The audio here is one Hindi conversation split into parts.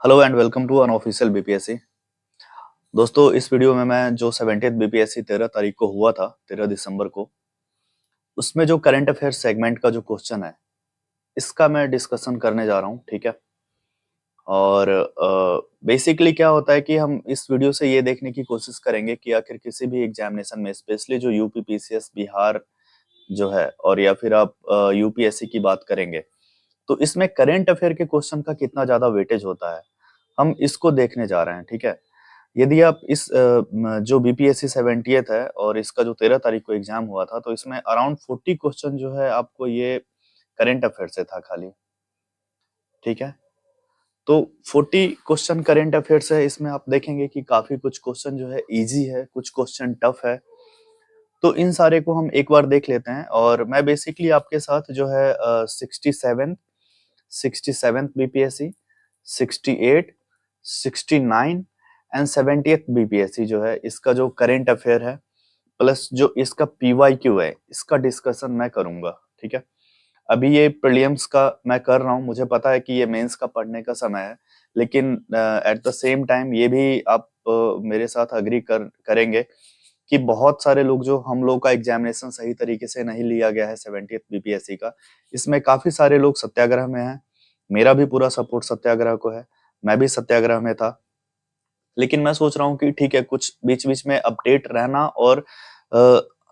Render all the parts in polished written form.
Hello and welcome to unofficial BPSC. दोस्तों, इस वीडियो में मैं जो 70th बीपीएससी 13 तारीख को हुआ था, 13 दिसंबर को, उसमें जो करंट अफेयर सेगमेंट का जो क्वेश्चन है, इसका मैं डिस्कशन करने जा रहा हूँ। ठीक है। और बेसिकली क्या होता है कि हम इस वीडियो से ये देखने की कोशिश करेंगे कि आखिर किसी भी एग्जामिनेशन में, स्पेशली जो यूपी पीसीएस बिहार जो है, और या फिर आप यूपीएससी की बात करेंगे, तो इसमें करंट अफेयर के क्वेश्चन का कितना ज्यादा वेटेज होता है, हम इसको देखने जा रहे हैं। ठीक है। यदि आप इस जो बीपीएससी 70th है और इसका जो 13 तारीख को एग्जाम हुआ था, तो इसमें अराउंड 40 क्वेश्चन जो है आपको ये करंट अफेयर से था खाली। ठीक है। तो 40 क्वेश्चन करंट अफेयर है। इसमें आप देखेंगे कि काफी कुछ क्वेश्चन जो है इजी है, कुछ क्वेश्चन टफ है। तो इन सारे को हम एक बार देख लेते हैं। और मैं बेसिकली आपके साथ जो है 67th BPSC, 68, 69 and 70th BPSC जो है, इसका जो करंट अफेयर है प्लस जो इसका पीवाईक्यू है, इसका डिस्कशन मैं करूंगा। ठीक है। अभी ये प्रीलिम्स का मैं कर रहा हूँ, मुझे पता है कि ये मेंस का पढ़ने का समय है, लेकिन एट द सेम टाइम ये भी आप मेरे साथ अग्री करेंगे कि बहुत सारे लोग, जो हम लोग का एग्जामिनेशन सही तरीके से नहीं लिया गया है 70th बीपीएससी का, इसमें काफी सारे लोग सत्याग्रह में हैं। मेरा भी पूरा सपोर्ट सत्याग्रह को है, मैं भी सत्याग्रह में था। लेकिन मैं सोच रहा हूँ कि ठीक है, कुछ बीच बीच में अपडेट रहना। और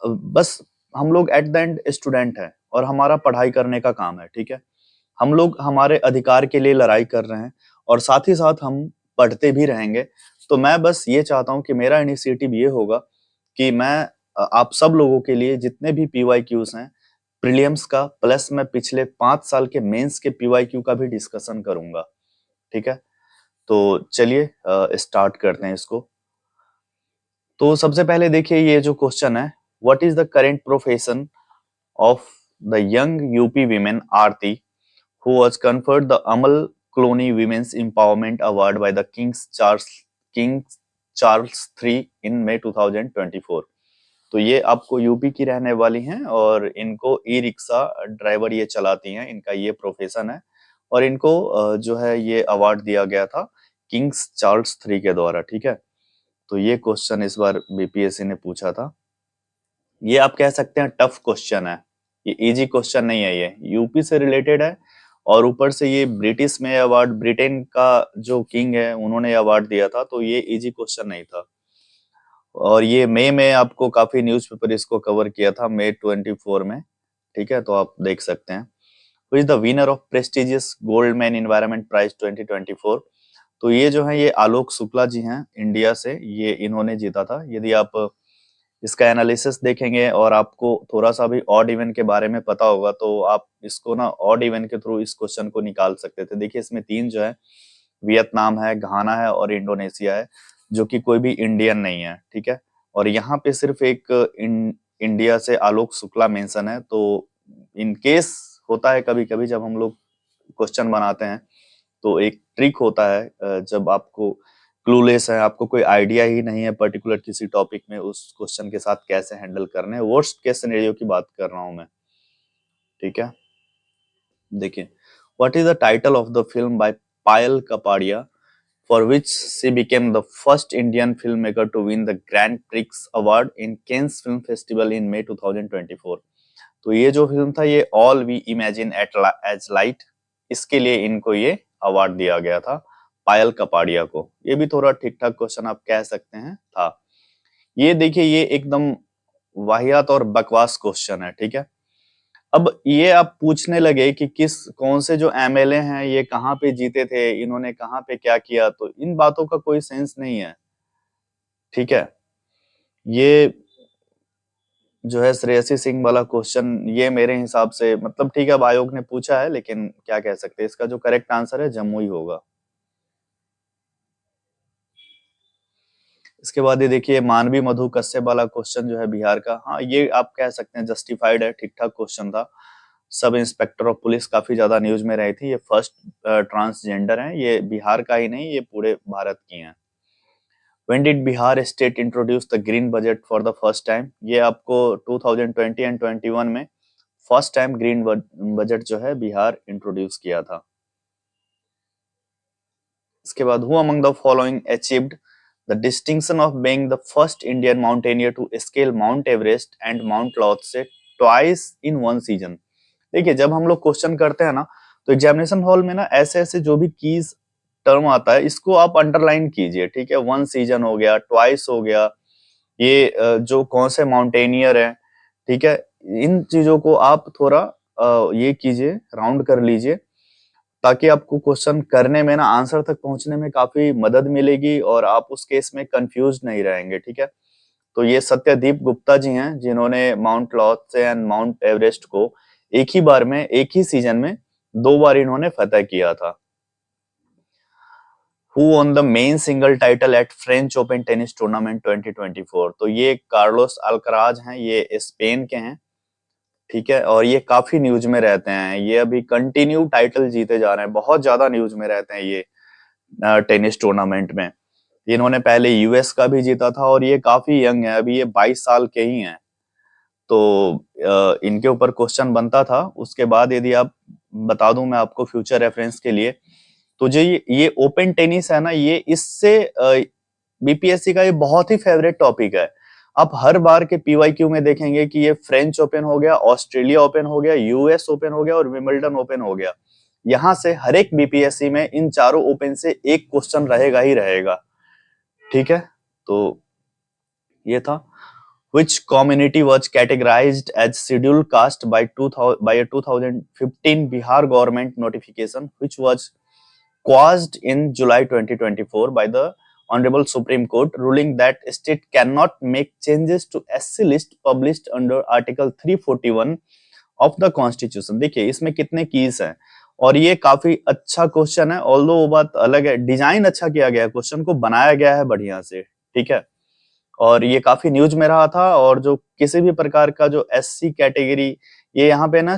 बस हम लोग एट द एंड स्टूडेंट हैं और हमारा पढ़ाई करने का काम है। ठीक है। हम लोग हमारे अधिकार के लिए लड़ाई कर रहे हैं और साथ ही साथ हम पढ़ते भी रहेंगे। तो मैं बस ये चाहता हूँ कि मेरा इनिशिएटिव ये होगा कि मैं आप सब लोगों के लिए जितने भी पीवाईक्यूज हैं प्रीलिम्स का, प्लस मैं पिछले 5 साल के मेंस के पीवाईक्यू का भी डिस्कशन करूंगा। ठीक है। तो चलिए स्टार्ट करते हैं इसको। तो सबसे पहले देखिए, ये जो क्वेश्चन है, what is the current profession of the young UP women Aarti who was conferred the Amal Clooney Women's Empowerment Award by the King Charles III in May 2024। तो ये आपको यूपी की रहने वाली हैं और इनको ई रिक्शा ड्राइवर ये चलाती हैं, इनका ये प्रोफेशन है। और इनको जो है ये अवार्ड दिया गया था किंग्स चार्ल्स III के द्वारा। ठीक है। तो ये क्वेश्चन इस बार बीपीएससी ने पूछा था। ये आप कह सकते हैं टफ क्वेश्चन है, ये इजी क्वेश्चन नहीं है, ये यूपी से रिलेटेड है। और ऊपर से ये ब्रिटिश में अवार्ड, ब्रिटेन का जो किंग है उन्होंने अवार्ड दिया था, तो ये इजी क्वेश्चन नहीं था। और ये मई में आपको काफी न्यूज़पेपर इसको कवर किया था, मई 24 में। ठीक है। तो आप देख सकते हैं। Who is the winner of prestigious Goldman Environment Prize 2024। तो ये जो है, ये आलोक शुक्ला जी हैं इंडिया से, ये इन्होंने जीता था। यदि आप इसका एनालिसिस देखेंगे और आपको थोड़ा सा भी ऑड इवन के बारे में पता होगा, तो आप इसको ना ऑड इवन के थ्रू इस क्वेश्चन को निकाल सकते थे। देखिए, इसमें 3 जो है, वियतनाम है, घाना है और इंडोनेशिया है, जो कि कोई भी इंडियन नहीं है। ठीक है। और यहाँ पे सिर्फ एक इंडिया से आलोक शुक्ला मेंशन है। तो इन केस होता है कभी कभी जब हम लोग क्वेश्चन बनाते हैं, तो एक ट्रिक होता है, जब आपको क्लूलेस है, आपको कोई आइडिया ही नहीं है पर्टिकुलर किसी टॉपिक में, उस क्वेश्चन के साथ कैसे हैंडल करने हैं, वर्स्ट केस सिनेरियो की बात कर रहा हूं मैं। ठीक है। देखिए, what is the title of the film by Payal Kapadia for which she became the first Indian film maker to win the grand prix award in Cannes film festival in May 2024। तो ये जो फिल्म था, ये all we imagine as light, इसके लिए इनको ये अवार्ड दिया गया था, पायल कपाड़िया को। ये भी थोड़ा ठीक ठाक क्वेश्चन आप कह सकते हैं था। ये देखिए, ये एकदम वाहियात और बकवास क्वेश्चन है। ठीक है। अब ये आप पूछने लगे कि कौन से जो एमएलए हैं ये कहाँ पे जीते थे, इन्होंने कहाँ पे क्या किया, तो इन बातों का कोई सेंस नहीं है। ठीक है। ये जो है श्रेयसी सिंह वाला क्वेश्चन, ये मेरे हिसाब से, मतलब ठीक है, अब आयोग ने पूछा है, लेकिन क्या कह सकते हैं, इसका जो करेक्ट आंसर है जम्मू ही होगा। इसके बाद ये देखिए, मानवी मधु कश्यप वाला क्वेश्चन जो है बिहार का, हाँ ये आप कह सकते हैं जस्टिफाइड है, ठीक ठाक क्वेश्चन था। सब इंस्पेक्टर ऑफ पुलिस काफी ज्यादा न्यूज में रही थी। ये फर्स्ट ट्रांसजेंडर हैं, ये बिहार का ही नहीं, ये पूरे भारत की हैं। When did Bihar state introduce the green budget for the first time? ये आपको 2020 एंड 21 में फर्स्ट टाइम ग्रीन बजट जो है बिहार इंट्रोड्यूस किया था। इसके बाद who among the following achieved the distinction of being the first Indian mountaineer to scale Mount Everest and Mount Lhotse twice in one season. देखिए जब हम लोग क्वेश्चन करते हैं ना, तो एग्जामिनेशन हॉल में ना ऐसे ऐसे जो भी कीज टर्म आता है इसको आप अंडरलाइन कीजिए, ठीक है। वन सीजन हो गया, ट्वाइस हो गया, ये जो कौन से माउंटेनियर है, ठीक है, इन चीजों को आप थोड़ा ये कीजिए, राउंड कर लीजिए, ताकि आपको क्वेश्चन करने में ना आंसर तक पहुंचने में काफी मदद मिलेगी और आप उस केस में कंफ्यूज नहीं रहेंगे, ठीक है। तो ये सत्यदीप गुप्ता जी हैं जिन्होंने mount Laozi and mount Everest को एक ही बार में, एक ही सीजन में 2 बार इन्होंने फतह किया था। Who won the main single title at French Open tennis tournament 2024? तो ये कार्लोस अल्कराज हैं, ये स्पेन के हैं, ठीक है, और ये काफी न्यूज में रहते हैं, ये अभी कंटिन्यू टाइटल जीते जा रहे हैं, बहुत ज्यादा न्यूज में रहते हैं ये टेनिस टूर्नामेंट में। इन्होंने पहले यूएस का भी जीता था और ये काफी यंग है, अभी ये 22 साल के ही हैं। तो इनके ऊपर क्वेश्चन बनता था। उसके बाद यदि आप बता दूं मैं आपको फ्यूचर रेफरेंस के लिए, तो जो ये ओपन टेनिस है ना, ये इससे बीपीएससी का ये बहुत ही फेवरेट टॉपिक है। आप हर बार के पीवाईक्यू में देखेंगे कि ये फ्रेंच ओपन हो गया, ऑस्ट्रेलिया ओपन हो गया, यूएस ओपन हो गया और विंबलडन ओपन हो गया। यहाँ से हर एक बीपीएससी में इन चारों ओपन से एक क्वेश्चन रहेगा ही रहेगा, ठीक है। तो ये था which community was categorized as scheduled caste by 2015 Bihar government notification, which was quashed in July 2024 by the Honorable Supreme Court, ruling that state cannot make changes to SC list published under Article 341 of the Constitution। देखिए इसमें कितने कीज हैं और ये काफी अच्छा क्वेश्चन है, ऑल्दो वो बात अलग है, डिजाइन अच्छा किया गया है, क्वेश्चन को बनाया गया है बढ़िया से, ठीक है। और ये काफी न्यूज में रहा था। और जो किसी भी प्रकार का जो एससी कैटेगरी, ये यहाँ पे ना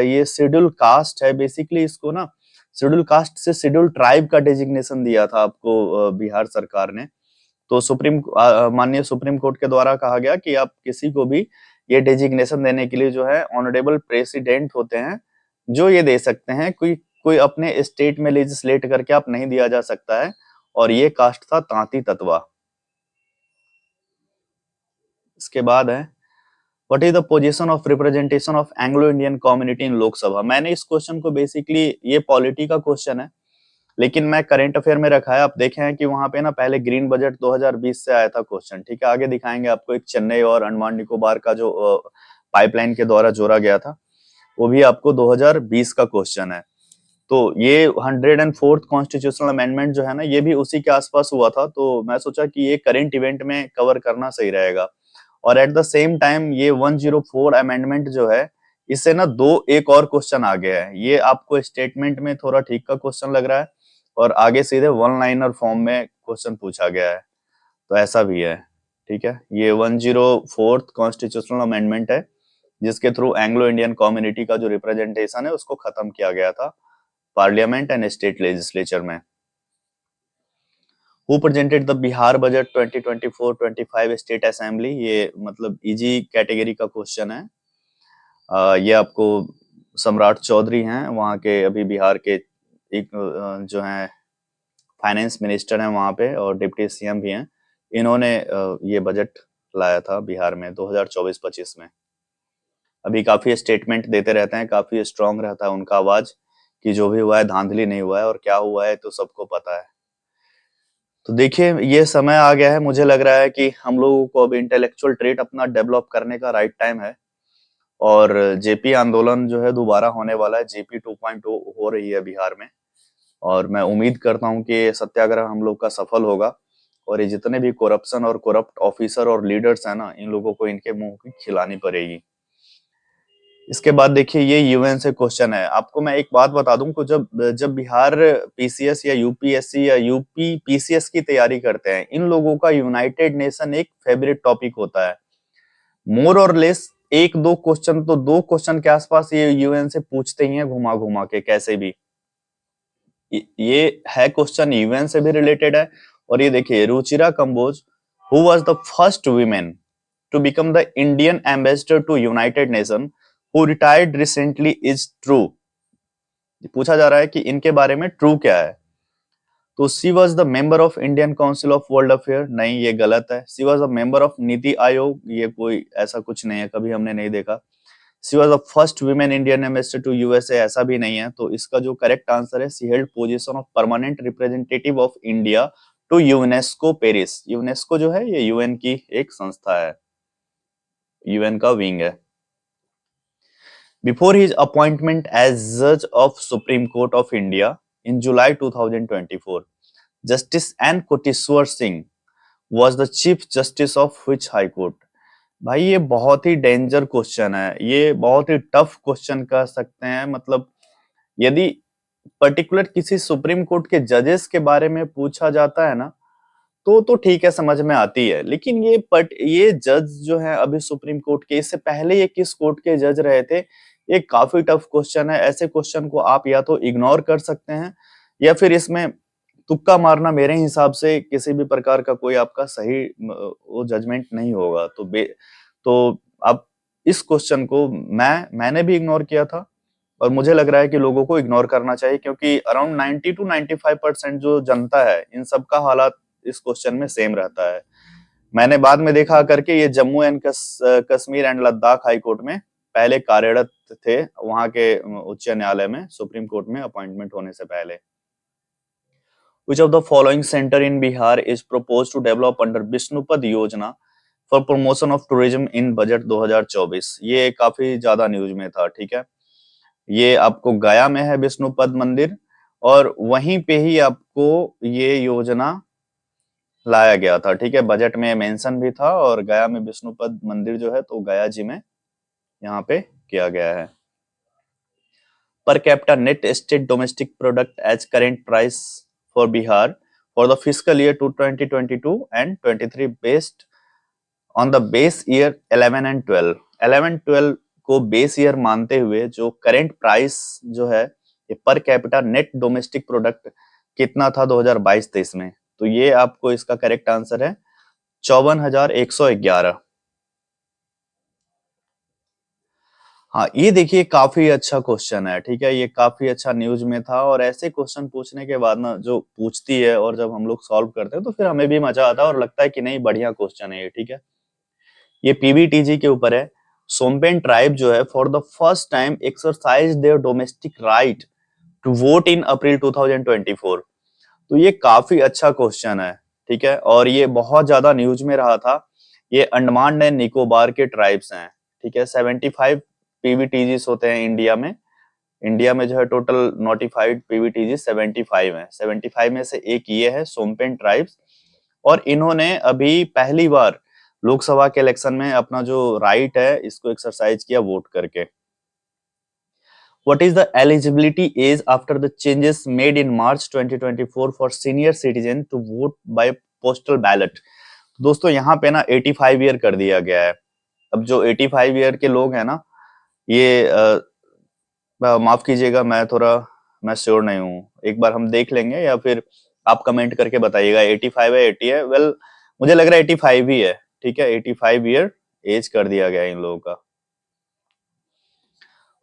ये शेड्यूल कास्ट है बेसिकली, इसको ना शेड्यूल कास्ट से शेड्यूल ट्राइब का डेजिग्नेशन दिया था आपको बिहार सरकार ने। तो माननीय सुप्रीम कोर्ट के द्वारा कहा गया कि आप किसी को भी ये डेजिग्नेशन देने के लिए जो है ऑनरेबल प्रेसिडेंट होते हैं जो ये दे सकते हैं, कोई कोई अपने स्टेट में लेजिस्लेट करके आप नहीं दिया जा सकता है। और ये कास्ट था तांती ततवा। इसके बाद है what is the position of representation of Anglo Indian community in Lok Sabha. मैंने इस क्वेश्चन को बेसिकली, ये पॉलिटी का क्वेश्चन है लेकिन मैं करंट अफेयर में रखा है। आप देखे हैं कि वहां पे ना पहले ग्रीन बजट 2020 से आया था क्वेश्चन, ठीक है। आगे दिखाएंगे आपको एक चेन्नई और अंडमान निकोबार का जो पाइपलाइन के द्वारा जोड़ा गया था, वो भी आपको 2020 का क्वेश्चन है। तो ये 104th कॉन्स्टिट्यूशनल अमेंडमेंट जो है ना, ये भी उसी के आसपास हुआ था। तो मैं सोचा कि ये करंट इवेंट में कवर करना सही रहेगा। और एट द सेम टाइम ये 104 अमेंडमेंट जो है, इससे ना एक और क्वेश्चन आ गया है। ये आपको स्टेटमेंट में थोड़ा ठीक का क्वेश्चन लग रहा है और आगे सीधे वन लाइनर फॉर्म में क्वेश्चन पूछा गया है, तो ऐसा भी है, ठीक है। ये 104th कॉन्स्टिट्यूशनल अमेंडमेंट है जिसके थ्रू एंग्लो इंडियन कम्युनिटी का जो रिप्रेजेंटेशन है उसको खत्म किया गया था पार्लियामेंट एंड स्टेट लेजिस्लेचर में। Who presented the Bihar budget 2024-25 state assembly. ये मतलब इजी कैटेगरी का क्वेश्चन है। ये आपको सम्राट चौधरी हैं, वहाँ के अभी बिहार के एक जो है फाइनेंस मिनिस्टर हैं वहाँ पे और डिप्टी सीएम भी हैं। इन्होंने ये बजट लाया था बिहार में 2024-25 में। अभी काफी स्टेटमेंट देते रहते हैं, काफी स्ट्रांग रहता है उनका आवाज कि जो भी हुआ है धांधली नहीं हुआ है और क्या हुआ है तो सबको पता है। तो देखिए ये समय आ गया है, मुझे लग रहा है कि हम लोगों को अब इंटेलेक्चुअल ट्रेट अपना डेवलप करने का राइट टाइम है। और जेपी आंदोलन जो है दोबारा होने वाला है, जेपी 2.0 हो रही है बिहार में। और मैं उम्मीद करता हूँ कि ये सत्याग्रह हम लोग का सफल होगा और ये जितने भी करप्शन और करप्ट ऑफिसर और लीडर्स हैं ना, इन लोगों को इनके मुंह की खिलानी पड़ेगी। इसके बाद देखिए ये यूएन से क्वेश्चन है। आपको मैं एक बात बता दूं कि जब जब बिहार पीसीएस या यूपीएससी या यूपी पीसीएस की तैयारी करते हैं, इन लोगों का यूनाइटेड नेशन एक फेवरेट टॉपिक होता है। मोर और लेस एक दो क्वेश्चन, तो दो क्वेश्चन के आसपास ये यूएन से पूछते ही हैं घुमा घुमा के कैसे भी। ये है क्वेश्चन यूएन से भी रिलेटेड है। और ये देखिए Ruchira Kamboj who was the first women to become the Indian ambassador to United Nation who retired recently is true। पूछा जा रहा है कि इनके बारे में ट्रू क्या है। तो she was the member of Indian council of world affair, नहीं ये गलत है। She was a member of Niti Aayog, ये कोई ऐसा कुछ नहीं है, कभी हमने नहीं देखा। She was the first women Indian ambassador to USA, ऐसा भी नहीं है। तो इसका जो करेक्ट आंसर है, she held position of permanent representative of India to UNESCO Paris. UNESCO जो है ये यूएन की एक संस्था है, यूएन का विंग है। Before his appointment as Judge of Supreme Court of India in July 2024, Justice N. Koteshwar Singh was the Chief Justice of which High Court? भाई ये बहुत ही डेंजर क्वेश्चन है, ये बहुत ही टफ क्वेश्चन कह सकते हैं। मतलब यदि पर्टिकुलर किसी सुप्रीम कोर्ट के जजेस के बारे में पूछा जाता है ना, तो ठीक है, समझ में आती है। लेकिन ये जज जो है अभी सुप्रीम कोर्ट के, इससे पहले ये किस कोर्ट के जज रहे थे, ये काफी टफ क्वेश्चन है। ऐसे क्वेश्चन को आप या तो इग्नोर कर सकते हैं, या फिर इसमें तुक्का मारना मेरे हिसाब से किसी भी प्रकार का कोई आपका सही वो जजमेंट नहीं होगा। तो अब इस क्वेश्चन को मैंने भी इग्नोर किया था, और मुझे लग रहा है कि लोगों को इग्नोर करना चाहिए, क्योंकि अराउंड 90 to 95% जो जनता है, इन सबका हालात इस क्वेश्चन में सेम रहता है। मैंने बाद में देखा करके ये Jammu and Kashmir and Ladakh high court में पहले कार्यरत थे, वहां के उच्च न्यायालय में, सुप्रीम कोर्ट में अपॉइंटमेंट होने से पहले। Which of the following center in Bihar is proposed to develop under Vishnupad योजना for promotion of tourism in budget 2024? ये काफी ज्यादा न्यूज में था, ठीक है। ये आपको गया में है विष्णुपद मंदिर, और वहीं पे ही आपको ये योजना लाया गया था, ठीक है। बजट में मेंशन भी था, और गया में विष्णुपद मंदिर जो है तो गया जी में यहाँ पे किया गया है। Per capita net state domestic product at current price for Bihar for the fiscal year 2022 and 23 based on the base year 11 and 12। 11-12 को बेस ईयर मानते हुए जो करेंट प्राइस जो है ये पर कैपिटा नेट डोमेस्टिक प्रोडक्ट कितना था 2022-23 में? तो ये आपको इसका करेक्ट आंसर है 54,111। हाँ, ये देखिए काफी अच्छा क्वेश्चन है, ठीक है। ये काफी अच्छा न्यूज में था, और ऐसे क्वेश्चन पूछने के बाद ना जो पूछती है, और जब हम लोग सॉल्व करते हैं तो फिर हमें भी मजा आता है और लगता है कि नहीं, बढ़िया क्वेश्चन है ये, ठीक है। ये पीबीटीजी के ऊपर है। सोम्पेन ट्राइब जो है for the first time exercise their domestic right to vote in April 2024। तो ये काफी अच्छा क्वेश्चन है, ठीक है, और ये बहुत ज्यादा न्यूज में रहा था। ये अंडमान एंड निकोबार के ट्राइब्स हैं, ठीक है। 75 पीवीटीजीस होते हैं इंडिया में। इंडिया में जो है टोटल नोटिफाइड पीवीटीजी 75 है। 75 में से एक ये है सोम्पेन ट्राइब्स, और इन्होंने अभी पहली बार लोकसभा के इलेक्शन में अपना जो राइट है इसको एक्सरसाइज किया वोट करके। What is the eligibility age after the changes made in March 2024 for senior citizen to vote by postal ballot? दोस्तों यहाँ पे ना 85 ईयर कर दिया गया है। अब जो 85 ईयर के लोग हैं ना, ये माफ कीजिएगा, मैं श्योर नहीं हूँ, एक बार हम देख लेंगे, या फिर आप कमेंट करके बताइएगा 85 है 80 है। वेल मुझे लग रहा है 85 ही है, ठीक है। 85 ईयर एज कर दिया गया है इन लोगों का।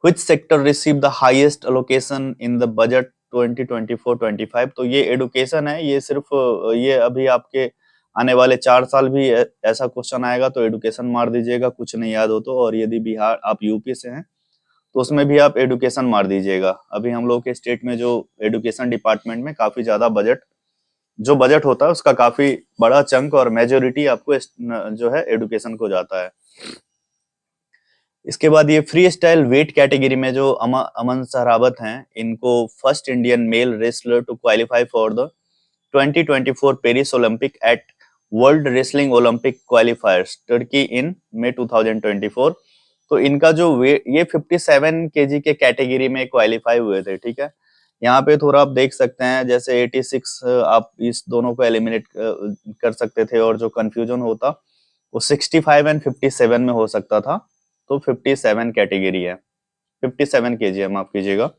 Which sector received the highest allocation in the budget 2024-25? तो ये एडुकेशन है। ये सिर्फ ये अभी आपके आने वाले 4 साल भी ऐसा क्वेश्चन आएगा तो एडुकेशन मार दीजिएगा, कुछ नहीं याद हो तो। और यदि बिहार आप यूपी से हैं तो उसमें भी आप एडुकेशन मार दीजिएगा। अभी हम लोग के स्टेट में जो एडुकेशन डिपार्टमेंट में काफी ज्यादा बजट होता है उसका काफी बड़ा चंक और मेजोरिटी आपको जो है एडुकेशन को जाता है। इसके बाद ये फ्री स्टाइल वेट कैटेगरी में जो अमन सहरावत हैं, इनको first Indian male wrestler to qualify for the 2024 Paris Olympic at world wrestling Olympic qualifiers Turkey in May 2024। तो इनका जो वेट, ये 57 केजी के कैटेगरी में क्वालिफाई हुए थे, ठीक है। यहाँ पे थोड़ा आप देख सकते हैं, जैसे 86 आप इस दोनों को एलिमिनेट कर सकते थे, और जो कंफ्यूजन होता वो 65 एंड 57 में हो सकता था। तो 57 कैटेगरी है, 57 केजी है, माफ कीजिएगा।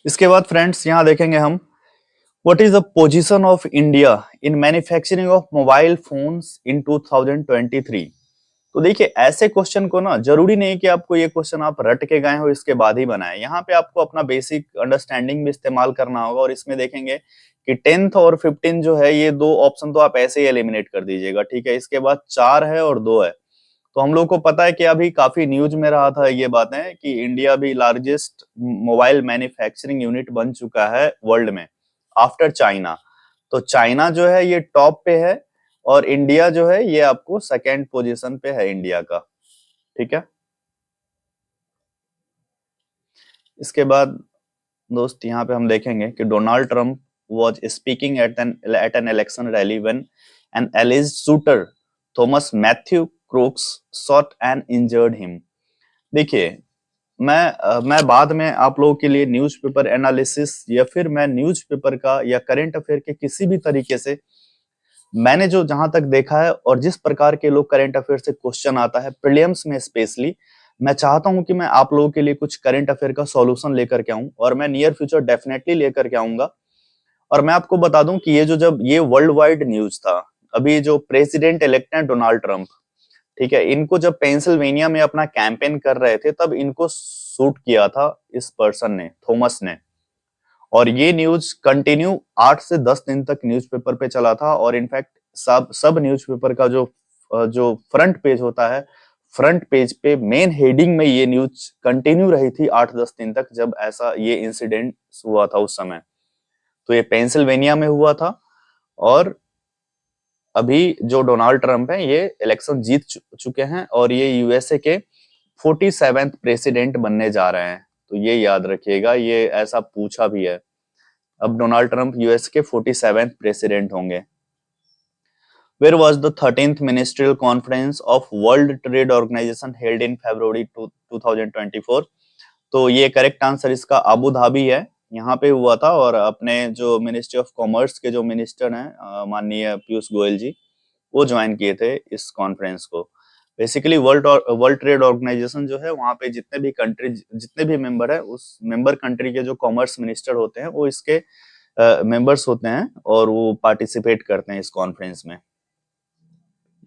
इसके बाद फ्रेंड्स यहाँ देखेंगे हम, what is the position of India in manufacturing of mobile phones इन 2023? तो देखिए ऐसे क्वेश्चन को ना जरूरी नहीं कि आपको ये क्वेश्चन आप रट के गए हो इसके बाद ही बनाए, यहाँ पे आपको अपना बेसिक अंडरस्टैंडिंग भी इस्तेमाल करना होगा। और इसमें देखेंगे कि 10th और 15 जो है ये दो ऑप्शन तो आप ऐसे ही एलिमिनेट कर दीजिएगा, ठीक है। इसके बाद 4 है और 2 है। तो हम लोग को पता है कि अभी काफी न्यूज में रहा था ये बातें कि इंडिया भी लार्जेस्ट मोबाइल मैन्युफैक्चरिंग यूनिट बन चुका है वर्ल्ड में आफ्टर चाइना। तो चाइना जो है ये टॉप पे है और इंडिया जो है ये आपको सेकेंड पोजीशन पे है इंडिया का, ठीक है। इसके बाद दोस्त यहाँ पे हम देखेंगे कि Donald Trump was speaking at an election rally when an alleged shooter Thomas Matthew Crooks shot and injured him. देखिए मैं बाद में आप लोगों के लिए न्यूज़पेपर एनालिसिस या फिर मैं न्यूज़पेपर का या करंट अफेयर के किसी भी तरीके से मैंने जो जहां तक देखा है और जिस प्रकार के लोग करंट अफेयर से क्वेश्चन आता है प्रीलिम्स में स्पेशली, मैं चाहता हूं कि मैं आप लोगों के लिए कुछ करंट अफेयर का सॉल्यूशन लेकर के आऊं और मैं नियर फ्यूचर डेफिनेटली लेकर के आऊंगा। और मैं आपको बता दूं कि ये जो जब ये वर्ल्ड वाइड न्यूज था, अभी जो प्रेसिडेंट इलेक्ट हैं डोनाल्ड ट्रंप, ठीक है, इनको जब पेंसिल्वेनिया में अपना कैंपेन कर रहे थे तब इनको शूट किया था इस पर्सन ने, थॉमस ने। और ये न्यूज कंटिन्यू 8 से 10 दिन तक न्यूज़पेपर पे चला था। और इनफैक्ट सब सब न्यूज़पेपर का जो फ्रंट पेज होता है, फ्रंट पेज पे मेन हेडिंग में ये न्यूज कंटिन्यू रही थी 8-10 दिन तक जब ऐसा ये इंसिडेंट हुआ था उस समय। तो ये पेंसिल्वेनिया में हुआ था और अभी जो डोनाल्ड ट्रंप है ये इलेक्शन जीत चुके हैं और ये यूएसए के 47th प्रेसिडेंट बनने जा रहे हैं। तो ये याद रखिएगा, ये ऐसा पूछा भी है। अब डोनाल्ड ट्रंप यूएस के 47th प्रेसिडेंट होंगे। Where was the 13th ministerial conference of World Trade Organization held in February 2024? तो ये करेक्ट आंसर इसका अबू धाबी है, यहाँ पे हुआ था। और अपने जो मिनिस्ट्री ऑफ कॉमर्स के जो मिनिस्टर हैं माननीय पीयूष गोयल जी, वो ज्वाइन किए थे इस कॉन्फ्रेंस को। बेसिकली वर्ल्ड ट्रेड ऑर्गेनाइजेशन जो है वहाँ पे जितने भी कंट्री जितने भी मेंबर है उस मेंबर कंट्री के जो कॉमर्स मिनिस्टर होते हैं वो इसके मेंबर्स होते हैं और वो पार्टिसिपेट करते हैं इस कॉन्फ्रेंस में।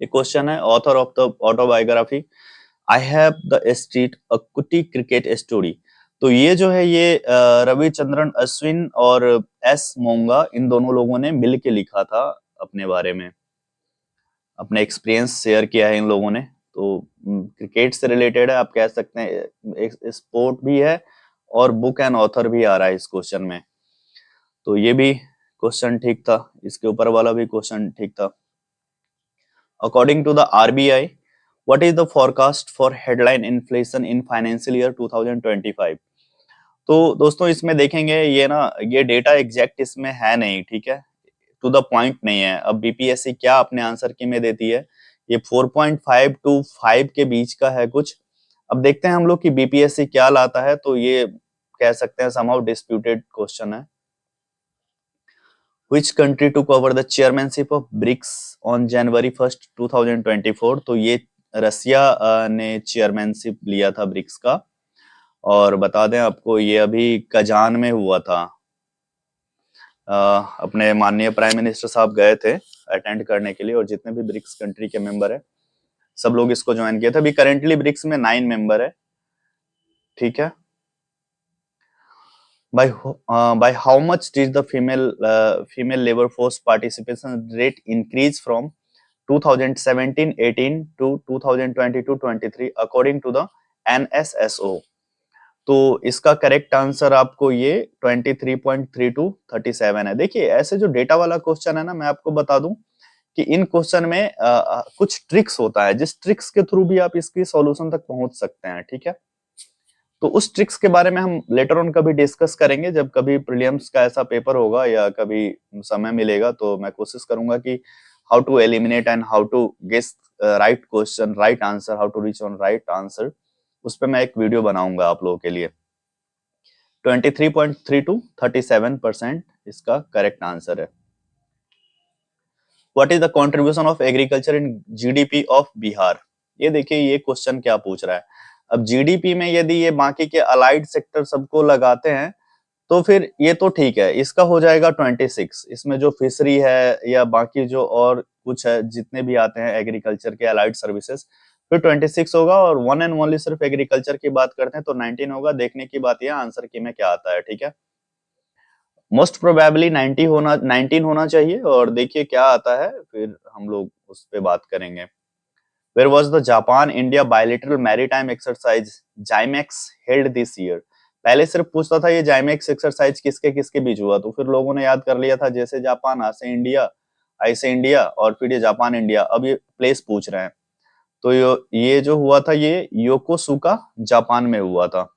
ये क्वेश्चन है author of the autobiography I have the street a Kutti cricket story. तो ये जो है ये रविचंद्रन अश्विन और एस मोंगा इन दोनों लोगों ने मिल के लिखा था, अपने बारे में अपने एक्सपीरियंस शेयर किया है इन लोगों ने। तो क्रिकेट से रिलेटेड है, आप कह सकते हैं एक स्पोर्ट भी है और बुक एंड ऑथर भी आ रहा है इस क्वेश्चन में। तो ये भी क्वेश्चन ठीक था, इसके ऊपर वाला भी क्वेश्चन ठीक था। According to the RBI, what is the forecast for headline inflation in financial year 2025? तो दोस्तों इसमें देखेंगे ये ना ये डेटा एग्जैक्ट इसमें है नहीं, ठीक है, टू द पॉइंट नहीं है। अब बीपीएससी क्या अपने आंसर की में देती है, ये 4.5 टू 5 के बीच का है कुछ। अब देखते हैं हम लोग कि बीपीएससी क्या लाता है। तो ये कह सकते हैं समहाउ डिस्प्यूटेड क्वेश्चन है। Which country took over the chairmanship of BRICS on January 1st, 2024? तो ये रसिया ने चेयरमैनशिप लिया था ब्रिक्स का। और बता दें आपको ये अभी कजान में हुआ था। अपने माननीय प्राइम मिनिस्टर साहब गए थे अटेंड करने के लिए और जितने भी ब्रिक्स कंट्री के मेंबर है सब लोग इसको ज्वाइन किया था। अभी करेंटली ब्रिक्स में 9 मेंबर है, ठीक है। By how much did the female labor force participation rate increase from 2017-18 to 2022-23 according to the NSSO? तो इसका करेक्ट आंसर आपको ये 23.3 to 37 है। देखिए ऐसे जो डेटा वाला क्वेश्चन है ना, मैं आपको बता दूं कि इन क्वेश्चन में कुछ ट्रिक्स होता है जिस ट्रिक्स के थ्रू भी आप इसकी सॉल्यूशन तक पहुंच सकते हैं, ठीक है। तो उस ट्रिक्स के बारे में हम लेटर ऑन कभी डिस्कस करेंगे जब कभी प्रीलिम्स का ऐसा पेपर होगा या कभी समय मिलेगा। तो मैं कोशिश करूंगा कि how to eliminate and how to guess right question, right answer, how to reach on right answer, उस पर मैं एक वीडियो बनाऊंगा आप लोगों के लिए। 23.3 to 37% इसका करेक्ट आंसर है। What is the contribution of agriculture in GDP of Bihar? ये देखिए ये क्वेश्चन क्या पूछ रहा है। अब जीडीपी में यदि ये बाकी के अलाइड सेक्टर सबको लगाते हैं तो फिर ये तो ठीक है, इसका हो जाएगा 26। इसमें जो फिशरी है या बाकी जो और कुछ है जितने भी आते हैं एग्रीकल्चर के अलाइड सर्विसेज, फिर 26 होगा, और वन एंड ओनली सिर्फ एग्रीकल्चर की बात करते हैं तो 19 होगा। देखने की बात यह आंसर की में क्या आता है, ठीक है। मोस्ट प्रोबेबली 19 होना चाहिए, और देखिए क्या आता है, फिर हम लोग उस पे बात करेंगे। Where was the Japan India bilateral maritime exercise JIMEX held this year? पहले सिर्फ पूछता था ये JIMEX एक्सरसाइज किसके किसके बीच हुआ, तो फिर लोगों ने याद कर लिया था, जैसे जापान ऐसे इंडिया, ऐसे इंडिया, और फिर ये जापान इंडिया। अब ये प्लेस पूछ रहे हैं, तो ये जो हुआ था ये योकोसुका जापान में हुआ था।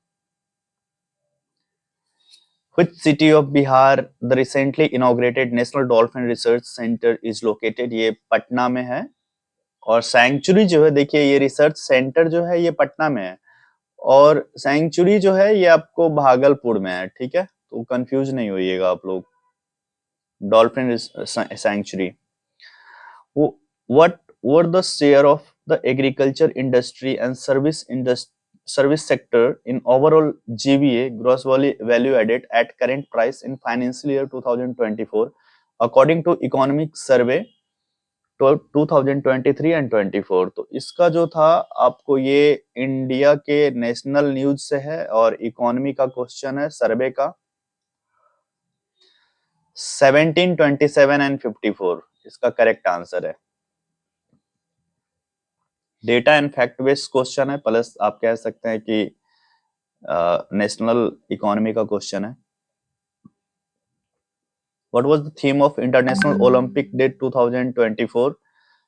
Which city of Bihar the recently inaugurated National Dolphin Research Center is located? ये पटना में है। और सैंक्चुरी जो है, देखिए ये रिसर्च सेंटर जो है ये पटना में है, और सैंक्चुरी जो है ये आपको भागलपुर में है, ठीक है। तो कंफ्यूज नहीं होइएगा आप लोग। Dolphin sanctuary. What were the share of the agriculture industry and service sector in overall GVA, gross value added, at current price in financial year 2024 according to economic survey 2023 and 24। तो इसका जो था आपको ये इंडिया के नेशनल न्यूज से है, और इकोनॉमी का क्वेश्चन है सर्वे का। 17, 27 एंड 54 इसका करेक्ट आंसर है। Data and fact based question है, प्लस आप कह सकते हैं कि नेशनल इकोनॉमी का क्वेश्चन है। What was the theme of International Olympic Day 2024,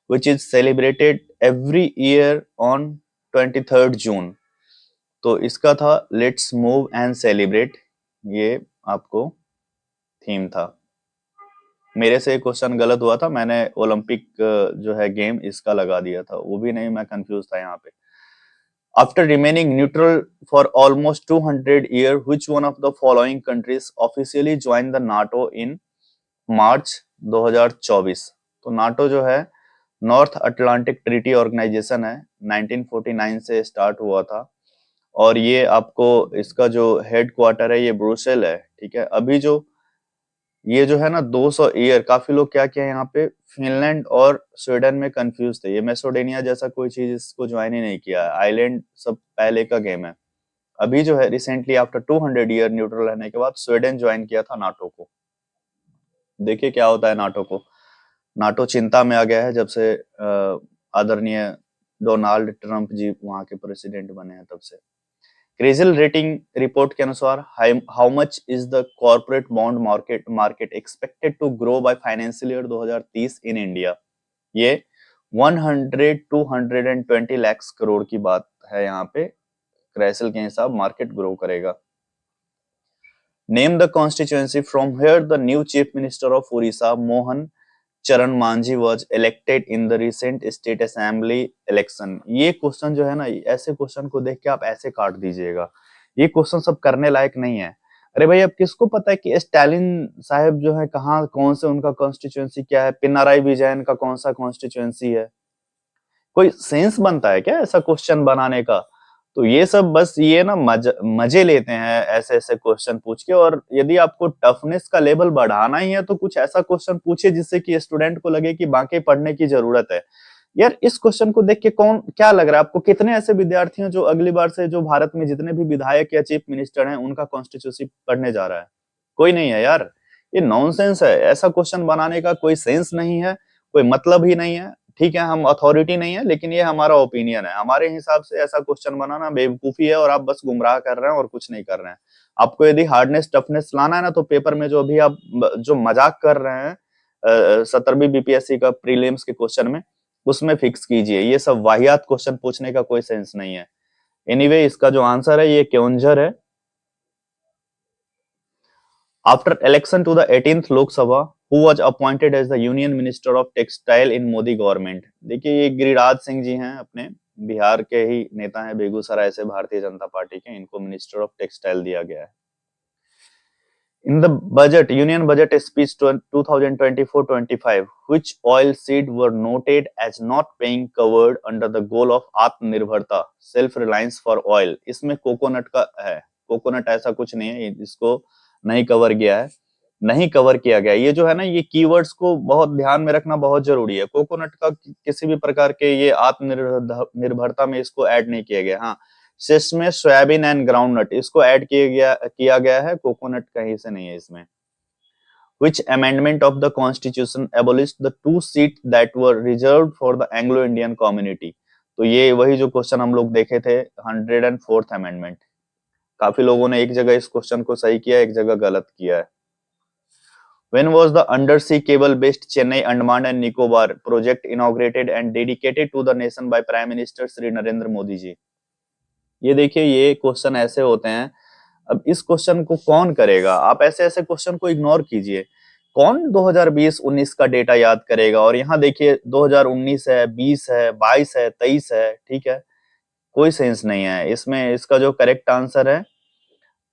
which is celebrated every year on 23rd June? तो इसका था लेट्स मूव एंड सेलिब्रेट, ये आपको थीम था। मेरे से क्वेश्चन गलत हुआ था, मैंने ओलंपिक जो है गेम इसका लगा दिया था, वो भी नहीं, मैं कंफ्यूज था यहाँ पे। After remaining neutral for almost 200 year, which one of the following countries officially join the NATO in March 2024? तो नाटो जो है नॉर्थ अटलांटिक ट्रीटी ऑर्गेनाइजेशन है, 1949 से स्टार्ट हुआ था, और ये आपको इसका जो हेड क्वार्टर है ये ब्रुसेल है, ठीक है। अभी जो ये जो है ना 200 ईयर, काफी लोग क्या किया यहाँ पे फिनलैंड और स्वीडन में कंफ्यूज थे, ये मैसेडोनिया जैसा कोई चीज इसको ज्वाइन ही नहीं किया, आइलैंड सब पहले का गेम है। अभी जो है रिसेंटली आफ्टर 200 ईयर न्यूट्रल रहने के बाद स्वीडन ज्वाइन किया था नाटो को। देखिए क्या होता है नाटो को। नाटो चिंता में आ गया है जब से आदरणीय डोनाल्ड ट्रंप जी वहां के प्रेसिडेंट बने हैं तब से। क्रिसिल रेटिंग रिपोर्ट के अनुसार how much is the corporate bond market expected to grow by financial year 2030 in India? ये 100 टू 120 लाख करोड़ की बात है यहाँ पे। क्रिसिल के हिसाब मार्केट ग्रो करेगा। Name the constituency from where the new chief minister of Orissa Mohan Charan Majhi was elected in the recent state assembly election। ये क्वेश्चन जो है ना, ऐसे क्वेश्चन को देख के आप ऐसे काट दीजिएगा, ये क्वेश्चन सब करने लायक नहीं है। अरे भाई अब किसको पता है कि स्टालिन साहब जो है कहाँ, कौन से उनका कॉन्स्टिट्यूएंसी क्या है, पिनाराई विजयन का कौन सा कॉन्स्टिट्यूएंसी है? कोई सेंस बनता है क्या ऐसा क्वेश्चन बनाने का? तो ये सब बस ये ना मजे लेते हैं ऐसे ऐसे क्वेश्चन पूछ के। और यदि आपको टफनेस का लेवल बढ़ाना ही है तो कुछ ऐसा क्वेश्चन पूछिए जिससे कि स्टूडेंट को लगे कि बाकी पढ़ने की जरूरत है। यार इस क्वेश्चन को देख के कौन क्या लग रहा है आपको, कितने ऐसे विद्यार्थी हैं जो अगली बार से जो भारत में जितने भी विधायक या चीफ मिनिस्टर हैं उनका कॉन्स्टिट्यूशन पढ़ने जा रहा है? कोई नहीं है यार, ये नॉनसेंस है। ऐसा क्वेश्चन बनाने का कोई सेंस नहीं है, कोई मतलब ही नहीं है। ठीक है हम अथॉरिटी नहीं है, लेकिन ये हमारा ओपिनियन है, हमारे हिसाब से ऐसा क्वेश्चन बनाना बेवकूफी है, और आप बस गुमराह कर रहे हैं और कुछ नहीं कर रहे हैं। आपको यदि हार्डनेस टफनेस लाना है ना, तो पेपर में जो अभी आप जो मजाक कर रहे हैं 17वीं बीपीएससी का प्रीलिम्स के क्वेश्चन में, उसमें फिक्स कीजिए। ये सब वाहियात क्वेश्चन पूछने का कोई सेंस नहीं है। एनीवे इसका जो आंसर है ये क्योंझर है। After election to the 18th Lok Sabha, who was appointed as the Union Minister of Textile in Modi government? देखिए ये गिरिराज सिंह जी हैं, अपने बिहार के ही नेता हैं, बेगूसराय से भारतीय जनता पार्टी के, इनको मिनिस्टर ऑफ टेक्सटाइल दिया गया है। In the budget, Union Budget Speech 2024-25, which oil seed were noted as not being covered under the goal of आत्मनिर्भरता, सेल्फ रिलायंस फॉर ऑयल? इसमें कोकोनट का है। कोकोनट ऐसा कुछ नहीं है, इसको नहीं कवर किया है। नहीं कवर किया गया। ये जो है ना, ये कीवर्ड्स को बहुत ध्यान में रखना बहुत जरूरी है। कोकोनट का किसी भी प्रकार के ये आत्मनिर्भरता में इसको ऐड नहीं किया गया। हाँ, सेसमे, सोयाबीन एंड ग्राउंडनट इसको ऐड किया गया है, कोकोनट कहीं से नहीं है इसमें। Which amendment of the constitution abolished the 2 seats that were reserved for the Anglo-Indian community? तो ये वही जो क्वेश्चन हम लोग देखे थे, 104th अमेंडमेंट। काफी लोगों ने एक जगह इस क्वेश्चन को सही किया, एक जगह गलत किया है। When was the undersea cable-based Chennai Andaman and Nicobar project inaugurated and dedicated to the nation by Prime Minister Shri Narendra Modi जी? ये देखिए, ये क्वेश्चन ऐसे होते हैं। अब इस क्वेश्चन को कौन करेगा? आप ऐसे ऐसे क्वेश्चन को इग्नोर कीजिए। कौन 2020-19 का डेटा याद करेगा? और यहाँ देखिए 2019 है, 20 है, 22 है, 23 है, ठीक है, कोई सेंस नहीं है इसमें। इसका जो करेक्ट आंसर है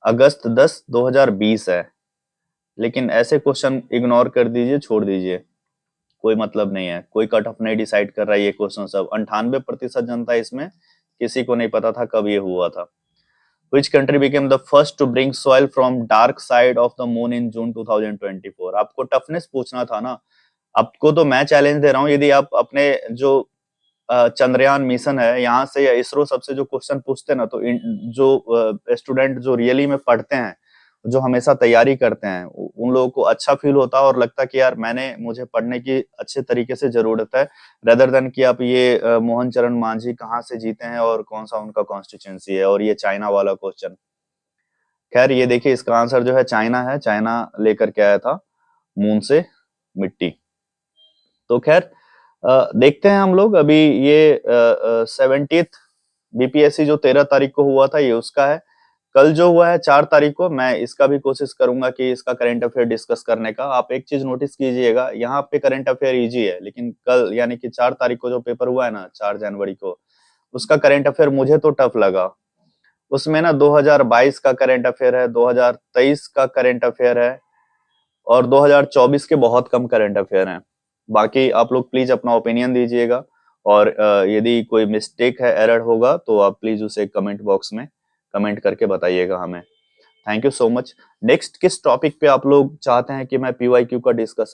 अगस्त 10, 2020 है। लेकिन ऐसे क्वेश्चन इग्नोर कर दीजिए, छोड़ दीजिए, कोई मतलब नहीं है। कोई कट ऑफ नहीं डिसाइड कर रहा है ये क्वेश्चन सब। 98% जनता इसमें किसी को नहीं पता था कब ये हुआ था। Which country became the first to bring soil from dark side of the moon in June 2024? आपको टफनेस पूछना था ना। आपको तो मैं चैलेंज दे रहा हूँ, यदि आप अपने जो चंद्रयान मिशन है यहाँ से या इसरो सबसे जो क्वेश्चन पूछते हैं ना, तो जो स्टूडेंट जो रियली में पढ़ते हैं, जो हमेशा तैयारी करते हैं, उन लोगों को अच्छा फील होता है और लगता है कि यार मुझे पढ़ने की अच्छे तरीके से जरूरत है, रेदर देन कि आप ये मोहन चरण मांझी कहाँ से जीते हैं और कौन सा उनका कॉन्स्टिट्यूंसी है, और ये चाइना वाला क्वेश्चन। खैर, ये देखिए इसका आंसर जो है चाइना है। चाइना लेकर के आया था मून से मिट्टी। तो खैर, देखते हैं हम लोग। अभी ये 70th बीपीएससी जो 13 तारीख को हुआ था, ये उसका है। कल जो हुआ है 4 तारीख को, मैं इसका भी कोशिश करूंगा कि इसका करंट अफेयर डिस्कस करने का। आप एक चीज नोटिस कीजिएगा, यहाँ पे करंट अफेयर इजी है, लेकिन कल यानी कि 4 तारीख को जो पेपर हुआ है ना, 4 जनवरी को, उसका करंट अफेयर मुझे तो टफ लगा। उसमें ना 2022 का करंट अफेयर है, 2023 का करंट अफेयर है, और 2024 के बहुत कम करंट अफेयर हैं। बाकी आप लोग प्लीज अपना ओपिनियन दीजिएगा, और यदि कोई मिस्टेक है, एरर होगा, तो आप प्लीज उसे कमेंट बॉक्स में कमेंट करके बताइएगा हमें। Thank you so much. Next किस टॉपिक पे आप लोग चाहते हैं कि मैं पीवाईक्यू का डिस्कशन